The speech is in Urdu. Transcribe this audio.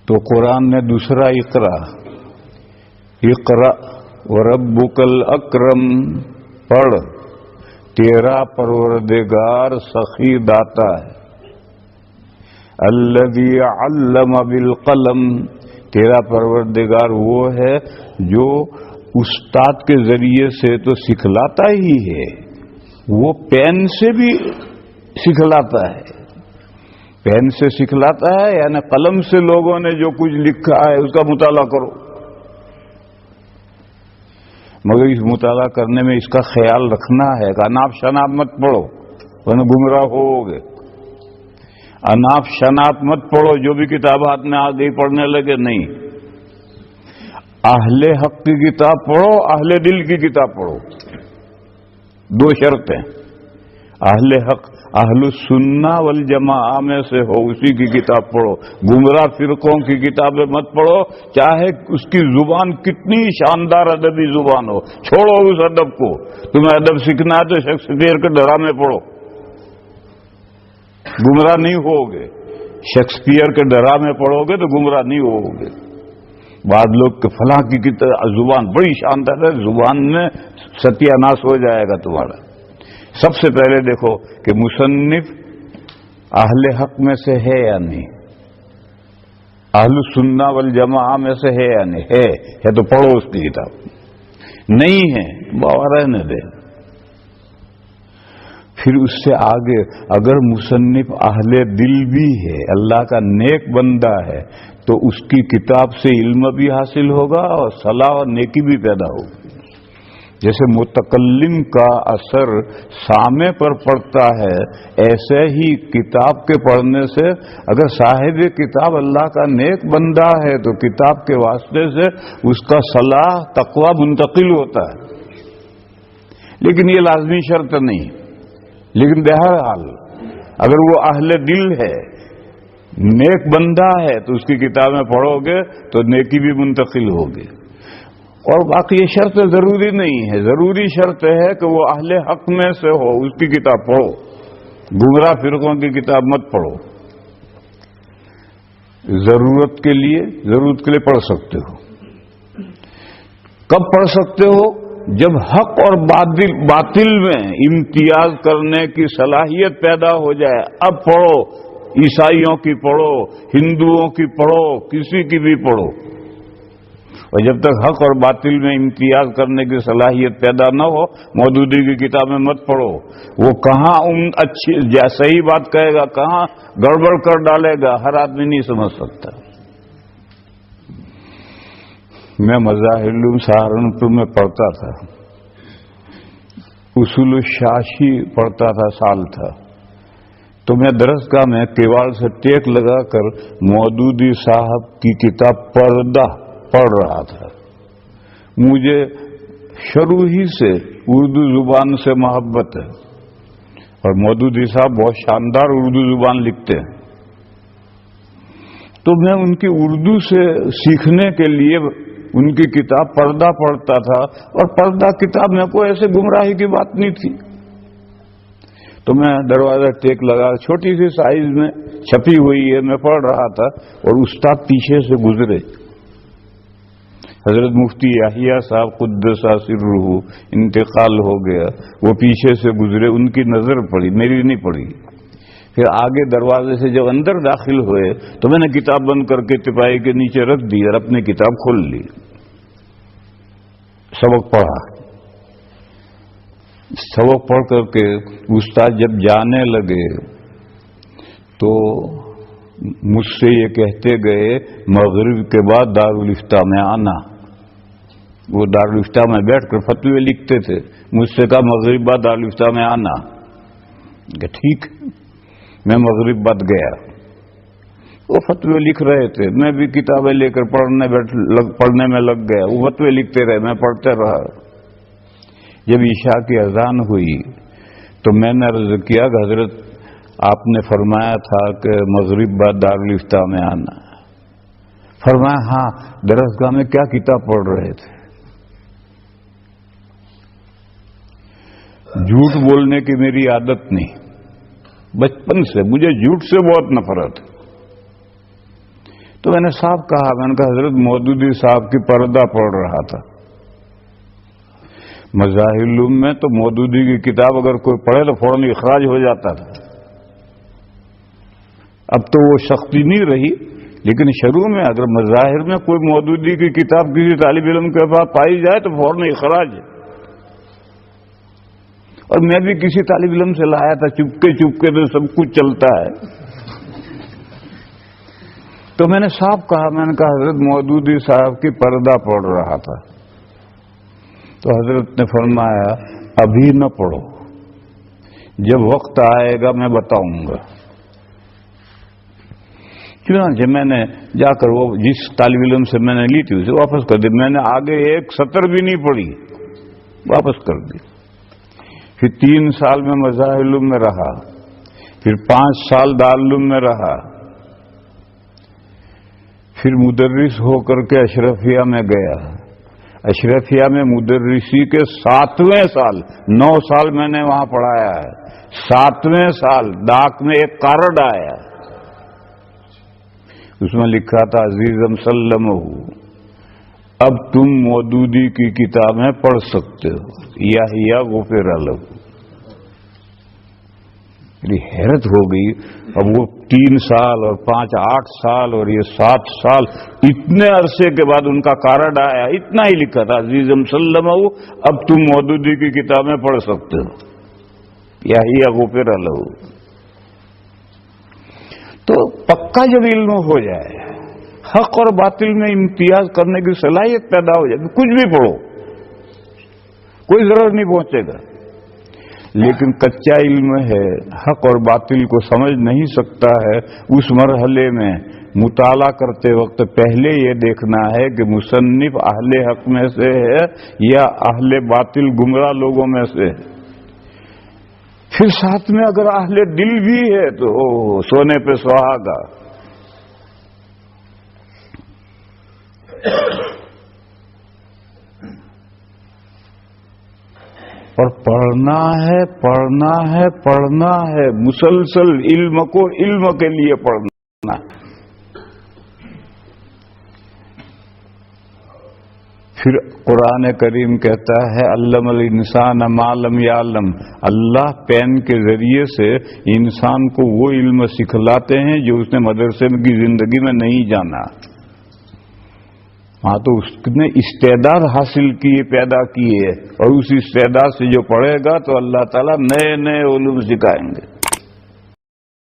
تو قرآن نے دوسرا اقرا وربک الاکرم پڑھ، تیرا پروردگار سخی داتا ہے، الذی علم بالقلم، تیرا پروردگار وہ ہے جو استاد کے ذریعے سے تو سکھلاتا ہی ہے، وہ پین سے بھی سکھلاتا ہے، پین سے سکھلاتا ہے یعنی قلم سے لوگوں نے جو کچھ لکھا ہے اس کا مطالعہ کرو، مگر اس مطالعہ کرنے میں اس کا خیال رکھنا ہے کہ اناپ شناپ مت پڑھو ورنہ گمراہ ہوگے، اناپ شناپ مت پڑھو، جو بھی کتاب ہاتھ میں آ گئی پڑھنے لگے، نہیں، اہل حق کی کتاب پڑھو، اہل دل کی کتاب پڑھو، دو شرطیں، اہل حق اہل السنہ والجماعہ میں سے ہو اسی کی کتاب پڑھو، گمراہ فرقوں کی کتابیں مت پڑھو، چاہے اس کی زبان کتنی شاندار ادبی زبان ہو، چھوڑو اس ادب کو، تمہیں ادب سیکھنا ہے تو شیکسپیئر کے ڈرامے پڑھو، گمراہ نہیں ہوگے، شیکسپیئر کے ڈرامے پڑھو گے تو گمراہ نہیں ہوگے۔ بعض لوگ کہ فلاں کی زبان بڑی شاندار ہے، زبان میں ستیہ ناش ہو جائے گا تمہارا۔ سب سے پہلے دیکھو کہ مصنف اہل حق میں سے ہے یا نہیں، اہل السنہ والجماعہ میں سے ہے یا نہیں، ہے تو پڑھو اس کی کتاب، نہیں ہے بابا رہنے دے۔ پھر اس سے آگے اگر مصنف اہل دل بھی ہے، اللہ کا نیک بندہ ہے، تو اس کی کتاب سے علم بھی حاصل ہوگا اور صلاح اور نیکی بھی پیدا ہوگی۔ جیسے متکلم کا اثر سامع پر پڑتا ہے، ایسے ہی کتاب کے پڑھنے سے اگر صاحب کتاب اللہ کا نیک بندہ ہے تو کتاب کے واسطے سے اس کا صلاح تقوی منتقل ہوتا ہے، لیکن یہ لازمی شرط نہیں، لیکن بہرحال اگر وہ اہل دل ہے، نیک بندہ ہے، تو اس کی کتابیں پڑھو گے تو نیکی بھی منتقل ہوگی۔ اور باقی یہ شرط ضروری نہیں ہے، ضروری شرط ہے کہ وہ اہل حق میں سے ہو، اس کی کتاب پڑھو، گمراہ فرقوں کی کتاب مت پڑھو۔ ضرورت کے لیے پڑھ سکتے ہو۔ کب پڑھ سکتے ہو؟ جب حق اور باطل میں امتیاز کرنے کی صلاحیت پیدا ہو جائے، اب پڑھو، عیسائیوں کی پڑھو، ہندوؤں کی پڑھو، کسی کی بھی پڑھو، اور جب تک حق اور باطل میں امتیاز کرنے کی صلاحیت پیدا نہ ہو مودودی کی کتابیں مت پڑھو۔ وہ کہاں اچھی صحیح بات کہے گا، کہاں گڑبڑ کر ڈالے گا، ہر آدمی نہیں سمجھ سکتا۔ میں مظاہر سہارنپور میں پڑھتا تھا، اصول الشاشی پڑھتا تھا، سال تھا، تو میں درسگاہ میں کیواڑ سے ٹیک لگا کر مودودی صاحب کی کتاب پردہ پڑھ رہا تھا۔ مجھے شروع ہی سے اردو زبان سے محبت ہے، اور مودودی صاحب بہت شاندار اردو زبان لکھتے ہیں، تو میں ان کی اردو سے سیکھنے کے لیے ان کی کتاب پردہ پڑھتا تھا، اور پردہ کتاب میں کوئی ایسے گمراہی کی بات نہیں تھی، تو میں دروازہ ٹیک لگا، چھوٹی سی سائز میں چھپی ہوئی ہے، میں پڑھ رہا تھا، اور استاد پیچھے سے گزرے، حضرت مفتی یحییٰ صاحب قدس سرہ انتقال ہو گیا، وہ پیچھے سے گزرے، ان کی نظر پڑی، میری نہیں پڑی۔ پھر آگے دروازے سے جب اندر داخل ہوئے تو میں نے کتاب بند کر کے تپائی کے نیچے رکھ دی اور اپنی کتاب کھول لی، سبق پڑھا۔ سبق پڑھ کر کے استاد جب جانے لگے تو مجھ سے یہ کہتے گئے مغرب کے بعد دارالفتہ میں آنا۔ وہ دارالفتہ میں بیٹھ کر فتوے لکھتے تھے، مجھ سے کہا مغرب بعد دارالفتہ میں آنا، کہ ٹھیک۔ میں مغرب بعد گیا، وہ فتوے لکھ رہے تھے، میں بھی کتابیں لے کر پڑھنے میں لگ گیا، وہ فتوے لکھتے رہے، میں پڑھتے رہا۔ جب عشاء کی اذان ہوئی تو میں نے عرض کیا کہ حضرت آپ نے فرمایا تھا کہ مغرب بعد دارالفتہ میں آنا۔ فرمایا ہاں، درسگاہ میں کیا کتاب پڑھ رہے تھے؟ جھوٹ بولنے کی میری عادت نہیں، بچپن سے مجھے جھوٹ سے بہت نفرت ہے، تو تو میں نے صاحب کہا، میں نے کہا حضرت مودودی صاحب کی پردہ پڑھ رہا تھا۔ مظاہر العلوم میں تو مودودی کی کتاب اگر کوئی پڑھے تو فوراً اخراج ہو جاتا تھا۔ اب تو وہ سختی نہیں رہی، لیکن شروع میں اگر مظاہر میں کوئی مودودی کی کتاب کسی طالب علم کے پاس پائی جائے تو فوراً اخراج ہے۔ اور میں بھی کسی طالب علم سے لایا تھا، چپکے چپکے تو سب کچھ چلتا ہے۔ تو میں نے صاحب کہا، میں نے کہا حضرت مودودی صاحب کی پردہ پڑھ رہا تھا۔ تو حضرت نے فرمایا ابھی نہ پڑھو، جب وقت آئے گا میں بتاؤں گا۔ چنانچہ میں نے جا کر وہ جس طالب علم سے میں نے لی تھی اسے واپس کر دی۔ میں نے آگے ایک سطر بھی نہیں پڑھی، واپس کر دی۔ پھر 3 سال میں مظاہر العلوم میں رہا، پھر 5 سال دارالعلوم میں رہا، پھر مدرس ہو کر کے اشرفیہ میں گیا۔ اشرفیہ میں مدرسی کے 7ویں سال، 9 سال میں نے وہاں پڑھایا ہے، 7ویں سال ڈاک میں ایک کارڈ آیا، اس میں لکھا تھا عزیزم سلمہ، اب تم مودودی کی کتابیں پڑھ سکتے ہو، یا غفر لہ۔ میری حیرت ہو گئی، اب وہ 3 سال اور 5 8 سال اور یہ 7 سال، اتنے عرصے کے بعد ان کا کارڈ آیا، اتنا ہی لکھا تھا عزیزم سلمہ، اب تم مودودی کی کتابیں پڑھ سکتے ہو، یا غفر لہ۔ تو پکا جب علم ہو جائے، حق اور باطل میں امتیاز کرنے کی صلاحیت پیدا ہو جائے، کچھ بھی پڑھو، کوئی ضرر نہیں پہنچے گا۔ لیکن کچا علم ہے، حق اور باطل کو سمجھ نہیں سکتا ہے، اس مرحلے میں مطالعہ کرتے وقت پہلے یہ دیکھنا ہے کہ مصنف اہل حق میں سے ہے یا اہل باطل گمراہ لوگوں میں سے ہے۔ پھر ساتھ میں اگر اہل دل بھی ہے تو سونے پہ سہاگا۔ اور پڑھنا ہے، پڑھنا ہے، پڑھنا ہے، مسلسل علم کو علم کے لیے پڑھنا ہے۔ پھر قرآن کریم کہتا ہے علم الانسان ما لم یعلم، اللہ پین کے ذریعے سے انسان کو وہ علم سکھلاتے ہیں جو اس نے مدرسے کی زندگی میں نہیں جانا۔ ہاں تو اس نے استعداد حاصل کیے، پیدا کیے، اور اس استعداد سے جو پڑھے گا تو اللہ تعالیٰ نئے نئے علوم سکھائیں گے۔